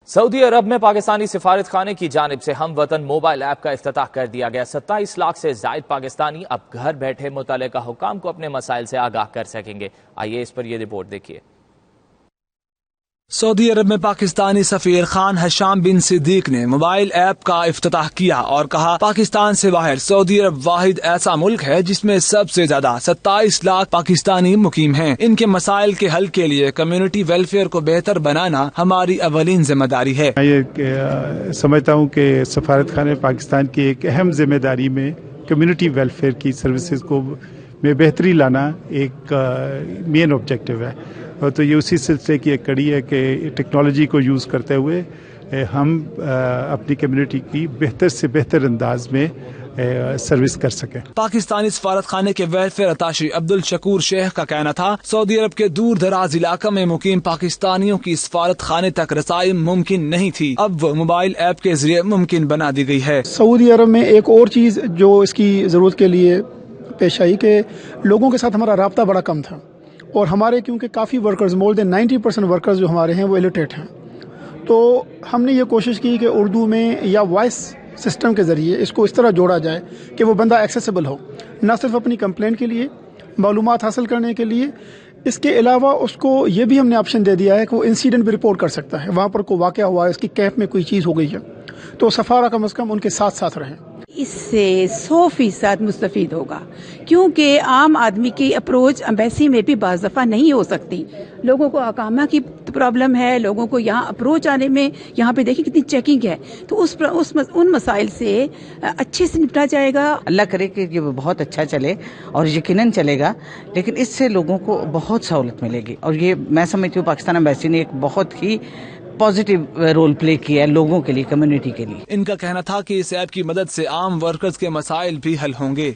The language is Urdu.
سعودی عرب میں پاکستانی سفارت خانے کی جانب سے ہم وطن موبائل ایپ کا افتتاح کر دیا گیا۔ 27 لاکھ سے زائد پاکستانی اب گھر بیٹھے متعلقہ حکام کو اپنے مسائل سے آگاہ کر سکیں گے۔ آئیے اس پر یہ رپورٹ دیکھیے۔ سعودی عرب میں پاکستانی سفیر خان حشام بن صدیق نے موبائل ایپ کا افتتاح کیا اور کہا پاکستان سے باہر سعودی عرب واحد ایسا ملک ہے جس میں سب سے زیادہ 27 لاکھ پاکستانی مقیم ہیں۔ ان کے مسائل کے حل کے لیے کمیونٹی ویلفیئر کو بہتر بنانا ہماری اولین ذمہ داری ہے۔ میں یہ سمجھتا ہوں کہ سفارت خانے پاکستان کی ایک اہم ذمہ داری میں کمیونٹی ویلفیئر کی سروسز کو میں بہتری لانا ایک مین آبجیکٹو ہے، اور تو یہ اسی سلسلے کی ایک کڑی ہے کہ ٹیکنالوجی کو یوز کرتے ہوئے ہم اپنی کمیونٹی کی بہتر سے بہتر انداز میں سروس کر سکیں۔ پاکستانی سفارت خانے کے ویلفیئر اتاشی عبد الشکور شیخ کا کہنا تھا سعودی عرب کے دور دراز علاقہ میں مقیم پاکستانیوں کی سفارت خانے تک رسائی ممکن نہیں تھی، اب وہ موبائل ایپ کے ذریعے ممکن بنا دی گئی ہے۔ سعودی عرب میں ایک اور چیز جو اس کی ضرورت کے لیے پیش آئی کہ لوگوں کے ساتھ ہمارا رابطہ بڑا کم تھا، اور ہمارے کیونکہ کافی ورکرز مور دین 90% ورکرز جو ہمارے ہیں وہ الٹریٹ ہیں، تو ہم نے یہ کوشش کی کہ اردو میں یا وائس سسٹم کے ذریعے اس کو اس طرح جوڑا جائے کہ وہ بندہ ایکسیسیبل ہو، نہ صرف اپنی کمپلینٹ کے لیے، معلومات حاصل کرنے کے لیے، اس کے علاوہ اس کو یہ بھی ہم نے آپشن دے دیا ہے کہ وہ انسیڈنٹ بھی رپورٹ کر سکتا ہے، وہاں پر کوئی واقعہ ہوا ہے، اس کی کیمپ میں کوئی چیز ہو گئی ہے تو سفارہ کم از کم ان کے ساتھ ساتھ رہیں۔ اس سے 100% مستفید ہوگا، کیونکہ عام آدمی کی اپروچ ایمبیسی میں بھی بعض دفعہ نہیں ہو سکتی۔ لوگوں کو اقامہ کی پرابلم ہے، لوگوں کو یہاں اپروچ آنے میں یہاں پہ دیکھیں کتنی چیکنگ ہے، تو ان مسائل سے اچھے سے نپٹا جائے گا۔ اللہ کرے کہ یہ بہت اچھا چلے، اور یقیناً چلے گا، لیکن اس سے لوگوں کو بہت سہولت ملے گی، اور یہ میں سمجھتی ہوں پاکستان ایمبیسی نے ایک بہت ہی پازیٹیو رول پلے کیا ہے لوگوں کے لیے، کمیونٹی کے لیے۔ ان کا کہنا تھا کہ اس ایپ کی مدد سے عام ورکرز کے مسائل بھی حل ہوں گے۔